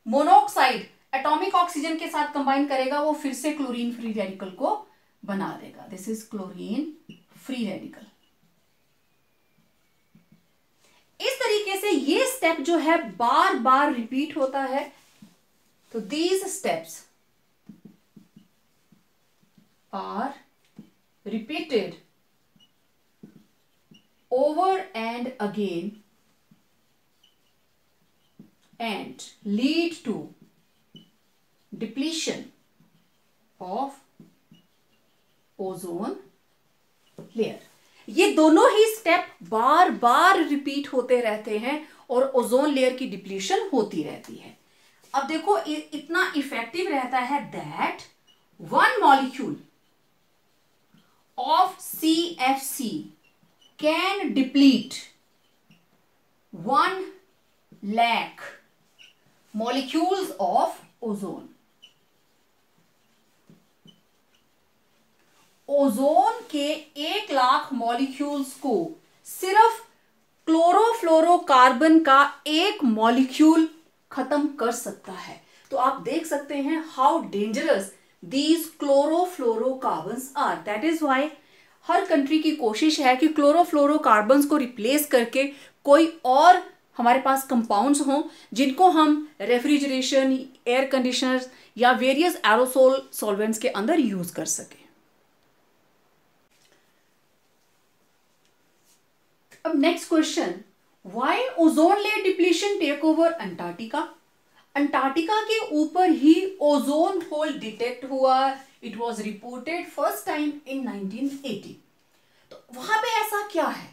मोनोऑक्साइड एटॉमिक ऑक्सीजन के साथ कंबाइन करेगा, वो फिर से क्लोरीन फ्री रेडिकल को बना देगा, this is chlorine free radical. इस तरीके से ये स्टेप जो है बार बार रिपीट होता है, तो these steps are repeated over and again and lead to depletion of ozone layer। ये दोनों ही स्टेप बार बार रिपीट होते रहते हैं और ओजोन लेयर की डिप्लीशन होती रहती है। अब देखो इतना इफेक्टिव रहता है that one molecule of CFC can deplete 1 lakh molecules of ozone। Ozone के 1 लाख मॉलिक्यूल्स को सिर्फ क्लोरोफ्लोरोकार्बन का एक मॉलिक्यूल खत्म कर सकता है। तो आप देख सकते हैं how dangerous these chlorofluorocarbons are. That is why हर कंट्री की कोशिश है कि क्लोरोफ्लोरोकार्बन्स को रिप्लेस करके कोई और हमारे पास कंपाउंड्स हों जिनको हम रेफ्रिजरेशन, एयर कंडीशनर्स या वेरियस एरोसोल सॉल्वेंट्स के अंदर यूज कर सकें। अब next question, why ozone layer depletion take over Antarctica. Antarctica के ऊपर ही ओजोन होल डिटेक्ट हुआ, it was reported first time in 1980। तो वहां पे ऐसा क्या है?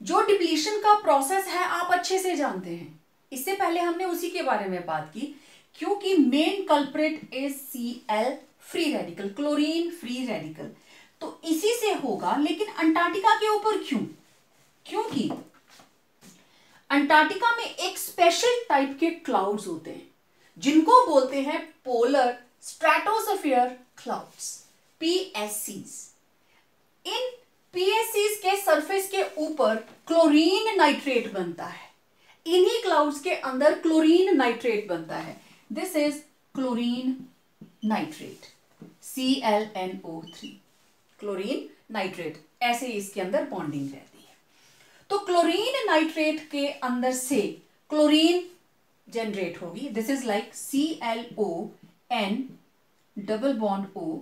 जो डिप्लीशन का प्रोसेस है आप अच्छे से जानते हैं, इससे पहले हमने उसी के बारे में बात की, क्योंकि main culprit is Cl free radical, chlorine free radical, तो इसी से होगा। लेकिन अंटार्कटिका के ऊपर क्यों? क्योंकि अंटार्कटिका में एक स्पेशल टाइप के क्लाउड्स होते हैं जिनको बोलते हैं पोलर स्ट्रेटोस्फीयर क्लाउड्स, PSCs। इन PSCs के सरफेस के ऊपर क्लोरीन नाइट्रेट बनता है, इन्हीं क्लाउड्स के अंदर क्लोरीन नाइट्रेट बनता है, this is chlorine nitrate, ClNO3, chlorine nitrate, ऐसे इसके अंदर बॉन्डिंग रहती है। तो क्लोरीन नाइट्रेट के अंदर से क्लोरीन जनरेट होगी, this is like ClON double bond O,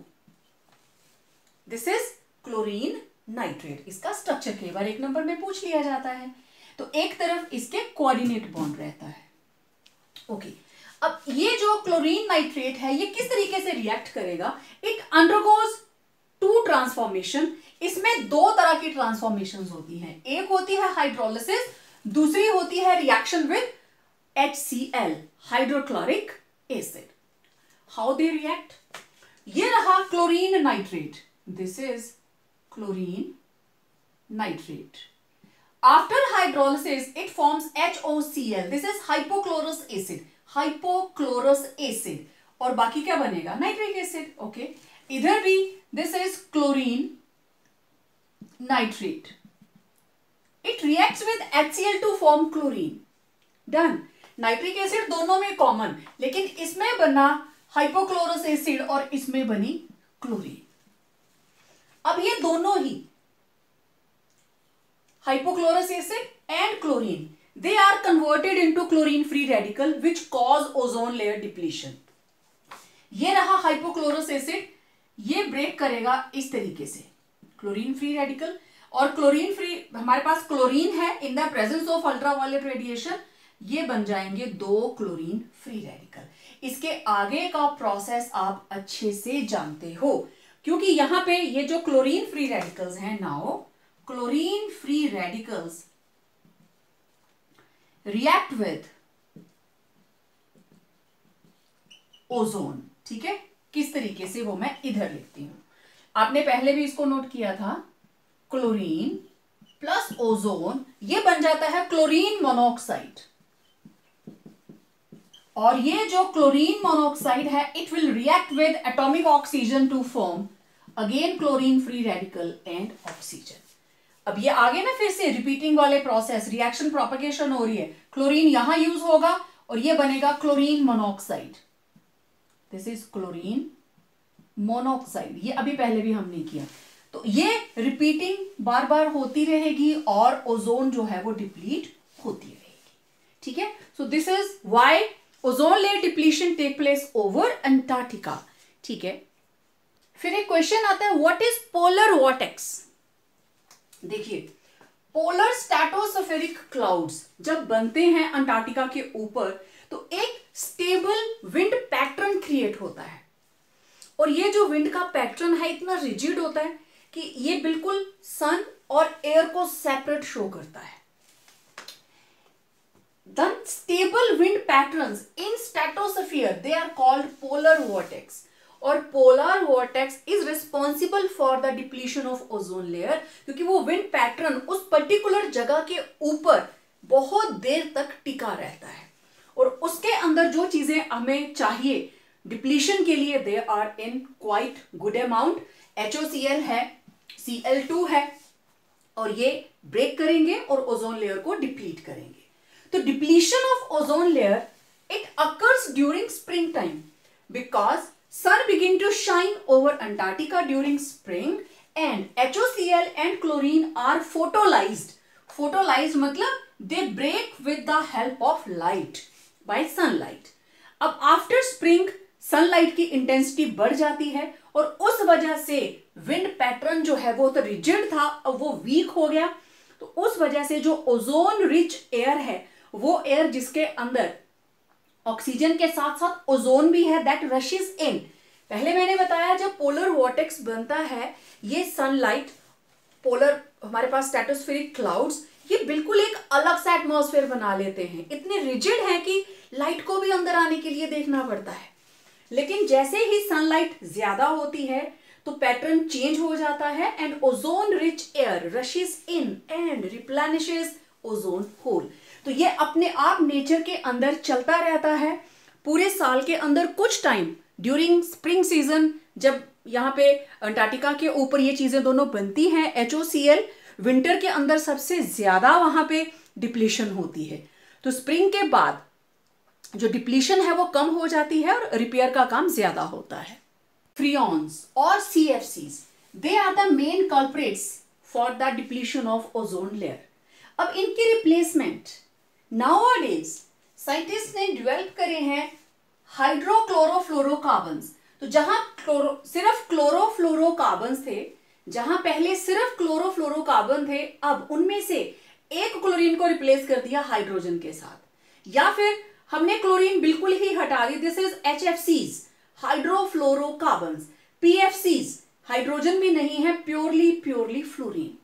this is chlorine nitrate. इसका स्ट्रक्चर कई बार 1 नंबर में पूछ लिया जाता है। तो एक तरफ इसके कोऑर्डिनेट बॉन्ड रहता है, ओके। अब ये जो क्लोरीन नाइट्रेट है ये किस तरीके से रिएक्ट करेगा? It undergoes 2 transformation. इसमें 2 तरह की ट्रांसफॉर्मेशन होती हैं, एक होती है हाइड्रोलिसिस, दूसरी होती है reaction with HCl, hydrochloric acid. How they react? ये रहा chlorine nitrate, this is chlorine nitrate. After hydrolysis it forms HOCl, this is hypochlorous acid, hypochlorous acid, और बाकी क्या बनेगा? Nitric acid, okay. इधर भी this is chlorine nitrate, it reacts with HCl to form chlorine, done. Nitric acid दोनों में common, लेकिन इसमें बना हाइपोक्लोरस एसिड और इसमें बनी क्लोरीन। अब ये दोनों ही hypochlorous acid and chlorine, they are converted into chlorine free radical which cause ozone layer depletion। ये रहा हाइपोक्लोरस एसिड, ये ब्रेक करेगा इस तरीके से क्लोरीन फ्री रेडिकल, और क्लोरीन फ्री हमारे पास क्लोरीन है in the presence of ultraviolet radiation, ये बन जाएंगे 2 क्लोरीन फ्री रेडिकल। इसके आगे का प्रोसेस आप अच्छे से जानते हो, क्योंकि यहां पे ये जो क्लोरीन फ्री रेडिकल्स हैं, now chlorine free radicals react with ozone, ठीक है, किस तरीके से वो मैं इधर लिखती हूं। आपने पहले भी इसको नोट किया था, क्लोरीन प्लस ओजोन, ये बन जाता है क्लोरीन मोनोऑक्साइड। और ये जो क्लोरीन मोनोऑक्साइड है, it will react with atomic oxygen to form again chlorine free radical and oxygen. अब ये आगे ना फिर से रिपीटिंग वाले प्रोसेस, रिएक्शन प्रोपगेशन हो रही है। क्लोरीन यहां यूज होगा और ये बनेगा chlorine monoxide. This is chlorine monoxide. ये अभी पहले भी हमने किया। तो ये रिपीटिंग बार बार होती रहेगी और ओजोन जो है वो डिप्लीट होती रहेगी। ठीक है, so this is why ozone layer depletion take place over Antarctica. ठीक है, फिर एक क्वेश्चन आता है, व्हाट इज पोलर वॉर्टेक्स। देखिए, पोलर स्ट्रेटोस्फेरिक क्लाउड्स जब बनते हैं अंटार्कटिका के ऊपर, तो एक स्टेबल विंड पैटर्न क्रिएट होता है। और ये जो विंड का पैटर्न है इतना रिजिड होता है कि ये बिल्कुल सन और एयर को सेपरेट शो करता है। The stable wind patterns in stratosphere, they are called polar vortex. और polar vortex is responsible for the depletion of ozone layer, क्योंकि वो wind pattern उस पर्टिकुलर जगह के ऊपर बहुत देर तक टिका रहता है और उसके अंदर जो चीजें हमें चाहिए डिप्लीशन के लिए, they are in quite good amount. HOCl है, Cl2 है, और ये ब्रेक करेंगे और ओजोन लेयर को डिप्लीट करेंगे। तो depletion of ozone layer, it occurs during spring time because sun begin to shine over Antarctica during spring and HOCl and chlorine are photolysed. Photolysed मतलब they break with the help of light by sunlight. अब after spring sunlight की intensity बढ़ जाती है और उस वजह से विंड पैटर्न जो है वो तो रिजिड था, अब वो वीक हो गया। तो उस वजह से जो ओजोन रिच एयर है, वो एयर जिसके अंदर ऑक्सीजन के साथ साथ ओजोन भी है, दैट रशेस इन। पहले मैंने बताया जब पोलर वॉर्टेक्स बनता है, ये सनलाइट, पोलर हमारे पास स्ट्रेटोस्फेरिक क्लाउड्स, ये बिल्कुल एक अलग सा एटमॉस्फेयर बना लेते हैं, इतने रिजिड हैं कि लाइट को भी अंदर आने के लिए देखना पड़ता है। लेकिन जैसे ही सनलाइट ज्यादा होती है तो पैटर्न चेंज हो जाता है and ozone rich air rashes in and replenishes ozone hole. तो ये अपने आप नेचर के अंदर चलता रहता है पूरे साल के अंदर। कुछ टाइम ड्यूरिंग स्प्रिंग सीजन जब यहाँ पे अंटार्कटिका के ऊपर ये चीजें दोनों बनती हैं, HOCl, विंटर के अंदर सबसे ज्यादा वहां पे डिप्लीशन होती है। तो स्प्रिंग के बाद जो डिप्लीशन है वो कम हो जाती है और रिपेयर का काम ज्यादा होता है। फ्रियॉन्स और CFCs, they are the main culprits for the depletion of ozone layer. अब इनकी रिप्लेसमेंट नाउअडेज साइंटिस्ट ने डेवलप करे हैं हाइड्रोक्लोरोफ्लोरोकार्बन्स। तो जहां सिर्फ क्लोरोफ्लोरोकार्बन्स थे, जहां पहले सिर्फ क्लोरोफ्लोरोकार्बन थे, अब उनमें से एक क्लोरीन को रिप्लेस कर दिया हाइड्रोजन के साथ, या फिर हमने क्लोरीन बिल्कुल ही हटा दी। This is HFCs, hydrofluorocarbons. PFCs, hydrogen भी नहीं है, प्योरली फ्लोरीन।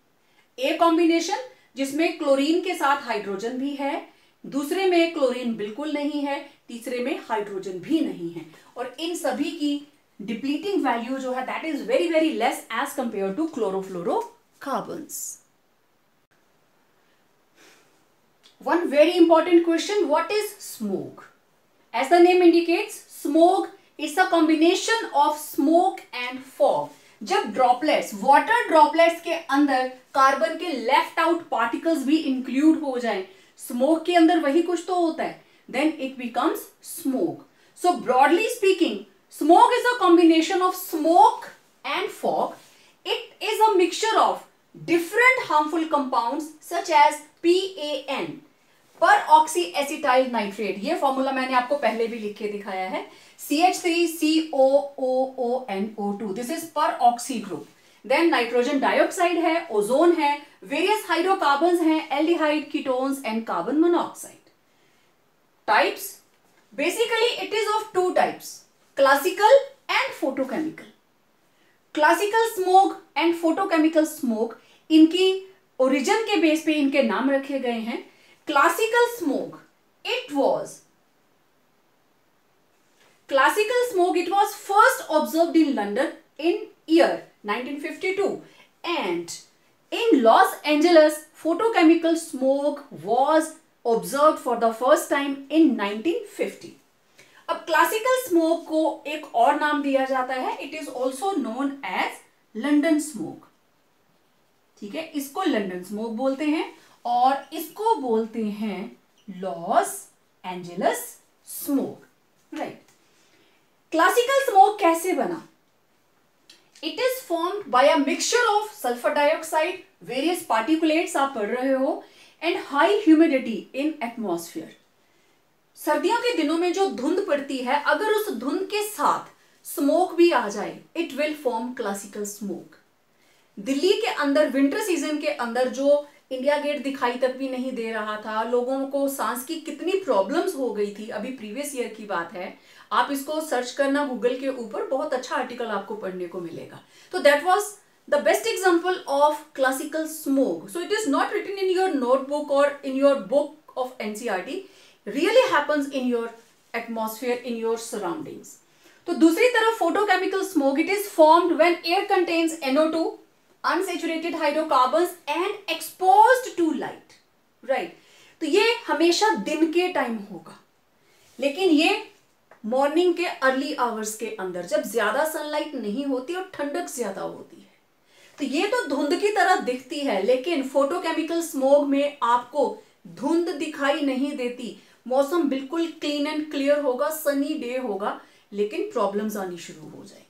ए कॉम्बिनेशन जिसमें क्लोरीन के साथ हाइड्रोजन भी है, दूसरे में क्लोरीन बिल्कुल नहीं है, तीसरे में हाइड्रोजन भी नहीं है, और इन सभी की डिप्लीटिंग वैल्यू जो है that is very very less as compare to chlorofluorocarbons. One very important question, what is smoke? As the name indicates, smoke is a combination of smoke and fog. जब droplets, water droplets के अंदर carbon के left out particles भी include हो जाएं, smoke के अंदर वही कुछ तो होता है, then it becomes smoke. So broadly speaking, smoke is a combination of smoke and fog. It is a mixture of different harmful compounds such as PAN, peroxyacetyl nitrate. ये formula मैंने आपको पहले भी लिख के दिखाया है, CH3COONO2, this is पर oxy group. Then nitrogen dioxide है, ओजोन है, वेरियस हाइड्रोकार्बन्स हैं, aldehyde, ketones and carbon monoxide. Types, basically it is of two types, classical and photochemical. Classical smoke and photochemical smoke, इनकी origin के base पे इनके नाम रखे गए हैं। Classical smoke, it was Classical smoke, it was first observed in London in year 1952, and in Los Angeles, photochemical smoke was observed for the first time in 1950. अब classical smoke को एक और नाम दिया जाता है, it is also known as London smoke. ठीक है, इसको लंदन स्मोक बोलते हैं और इसको बोलते हैं Los Angeles smoke. Right. Classical smoke कैसे बना? It is formed by a mixture of sulphur dioxide, various particulates आप पढ़ रहे हो, and high humidity in atmosphere. सर्दियों के दिनों में जो धुंध पड़ती है, अगर उस धुंध के साथ स्मोक भी आ जाए, it will form classical smoke. Delhi के अंदर विंटर सीजन के अंदर जो इंडिया गेट दिखाई तक भी नहीं दे रहा था, लोगों को सांस की कितनी प्रॉब्लम्स हो गई थी, अभी प्रीवियस ईयर की बात है, आप इसको सर्च करना गूगल के ऊपर, बहुत अच्छा आर्टिकल आपको पढ़ने को मिलेगा. तो that was the best example of classical smoke. So it is not written in your notebook और in your book of NCERT, really happens in your atmosphere, in your surroundings. तो दूसरी तरफ photochemical smoke, it is formed when air contains NO2, unsaturated hydrocarbons and exposed to light. Right. तो ये हमेशा दिन के time होगा, लेकिन ये मॉर्निंग के अर्ली आवर्स के अंदर, जब ज्यादा सनलाइट नहीं होती और ठंडक ज्यादा होती है. तो ये तो धुंध की तरह दिखती है, लेकिन फोटोकेमिकल स्मोक में आपको धुंध दिखाई नहीं देती. मौसम बिल्कुल क्लीन एंड क्लियर होगा, सनी डे होगा, लेकिन प्रॉब्लम्स आनी शुरू हो जाएगी.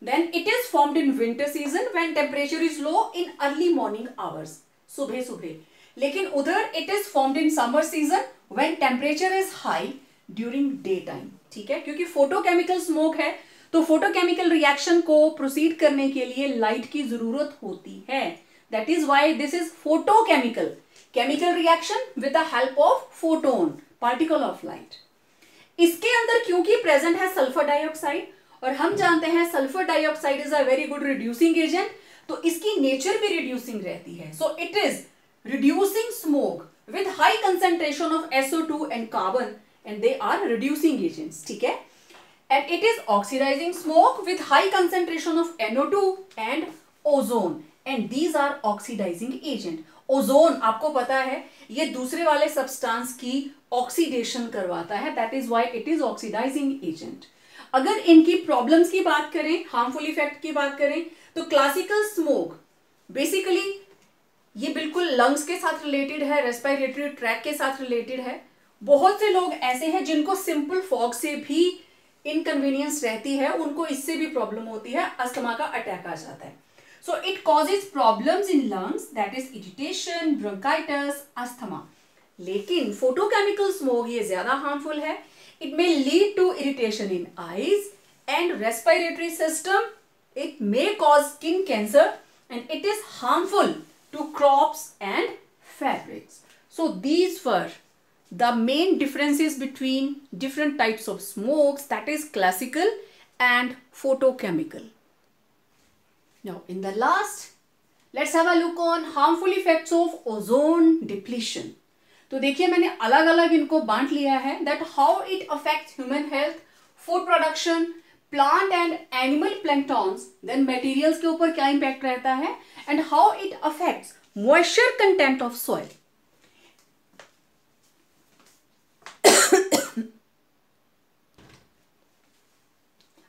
Then it is formed in winter season when temperature is low in early morning hours, सुबह सुबह. लेकिन उधर it is formed in summer season when temperature is high during daytime. ठीक है, क्योंकि फोटोकेमिकल स्मोक है तो फोटोकेमिकल रिएक्शन को प्रोसीड करने के लिए लाइट की जरूरत होती है. That is why this is photochemical, chemical reaction with the help of photon, particle of light. इसके अंदर क्योंकि प्रेजेंट है सल्फर डाइऑक्साइड, और हम जानते हैं sulphur dioxide is a very good reducing agent, तो इसकी नेचर भी रिड्यूसिंग रहती है. So it is reducing smoke with high concentration of SO2 and carbon, and they are reducing agents. ठीक है. And it is oxidising smoke with high concentration of NO2 and ozone, and these are oxidising agent. Ozone आपको पता है ये दूसरे वाले substance की oxidation करवाता है, that is why it is oxidising agent. अगर इनकी प्रॉब्लम्स की बात करें, हार्मफुल इफेक्ट की बात करें, तो क्लासिकल स्मोक बेसिकली ये बिल्कुल लंग्स के साथ रिलेटेड है, रेस्पिरेटरी ट्रैक के साथ रिलेटेड है. बहुत से लोग ऐसे हैं जिनको सिंपल फॉग से भी इनकन्वीनियंस रहती है, उनको इससे भी प्रॉब्लम होती है, अस्थमा का अटैक आ जाता है. So it causes problems in lungs, that is irritation, bronchitis, asthma. लेकिन फोटोकेमिकल स्मोक ये ज्यादा हार्मफुल है. It may lead to irritation in eyes and respiratory system. It may cause skin cancer and it is harmful to crops and fabrics. So these were the main differences between different types of smokes, that is classical and photochemical. Now in the last, let's have a look on harmful effects of ozone depletion. तो देखिए मैंने अलग अलग इनको बांट लिया है, that how it affects human health, food production, plant and animal planktons, then materials के ऊपर क्या इंपैक्ट रहता है, and how it affects moisture content of soil.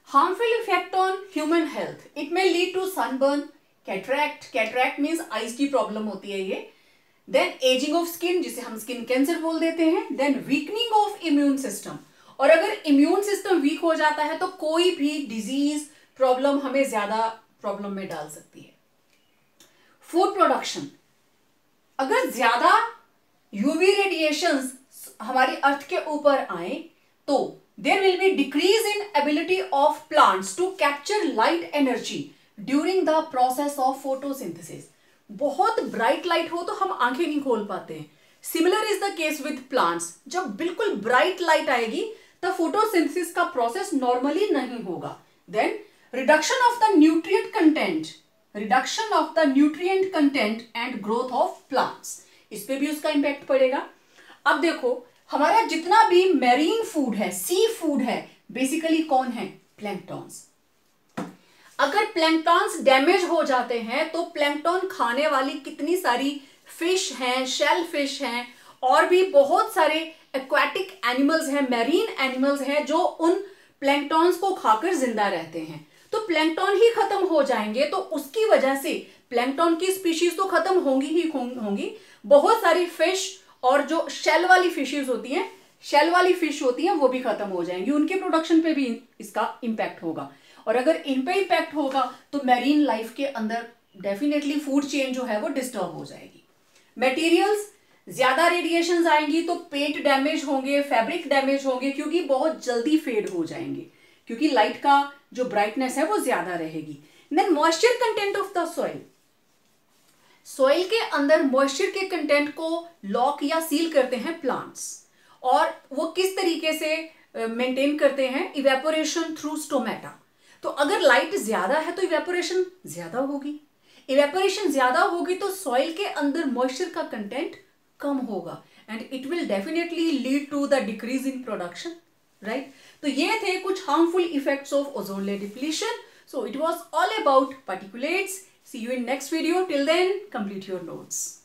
Harmful effect on human health, it may lead to sunburn, cataract, cataract means eyes की problem होती है ये. Then ageing of skin, जिसे हम स्किन कैंसर बोल देते हैं. Then weakening of immune system, और अगर इम्यून सिस्टम वीक हो जाता है तो कोई भी डिजीज प्रॉब्लम हमें ज्यादा प्रॉब्लम में डाल सकती है. फूड प्रोडक्शन, अगर ज्यादा यूवी रेडिएशंस हमारी अर्थ के ऊपर आए तो there will be decrease in ability of plants to capture light energy during the process of photosynthesis. बहुत ब्राइट लाइट हो तो हम आंखें नहीं खोल पाते हैं. Similar is the case with plants. जब बिल्कुल ब्राइट लाइट आएगी तब फोटोसिंथेसिस का प्रोसेस नॉर्मली नहीं होगा. Then reduction of the nutrient content, reduction of the nutrient content and growth of plants, इस पे भी उसका इंपैक्ट पड़ेगा. अब देखो हमारा जितना भी मैरीन फूड है, सी फूड है, बेसिकली कौन है? प्लैंकटॉन्स। अगर प्लैंकटॉन्स डैमेज हो जाते हैं तो प्लैंकटॉन खाने वाली कितनी सारी फिश हैं, शेल फिश हैं, और भी बहुत सारे एक्वाटिक एनिमल्स हैं, मैरीन एनिमल्स हैं जो उन प्लैंकटॉन्स को खाकर जिंदा रहते हैं। तो प्लैंकटॉन ही खत्म हो जाएंगे तो उसकी वजह से प्लैंकटॉन की स्पीशीज तो खत्म होंगी ही होंगी, बहुत सारी फिश और जो शेल वाली फिशेज होती हैं, शेल वाली फिश होती हैं, वो भी खत्म हो जाएंगी, उनके प्रोडक्शन पे भी इसका इम्पैक्ट होगा। और अगर इन पे इम्पैक्ट होगा तो मैरीन लाइफ के अंदर डेफिनेटली फूड चेन जो है वो डिस्टर्ब हो जाएगी। मटेरियल्स, ज्यादा रेडिएशंस आएंगी तो पेंट डैमेज होंगे, फैब्रिक डैमेज होंगे, क्योंकि बहुत जल्दी फेड हो जाएंगे, क्योंकि लाइट का जो ब्राइटनेस है वो ज्यादा रहेगी। Then moisture content of the soil, soil के अंदर मॉइस्चर के कंटेंट को लॉक या सील करते हैं प्लांट्स, और वो किस तरीके से मेंटेन करते हैं? Evaporation through stomata. तो अगर लाइट ज्यादा है तो इवेपोरेशन ज्यादा होगी, इवेपोरेशन ज्यादा होगी तो सॉइल के अंदर मॉइस्चर का कंटेंट कम होगा, and it will definitely lead to the decrease in production, right. तो ये थे कुछ harmful effects of ozone layer depletion. So it was all about particulates. See you in next video. Till then, complete your notes.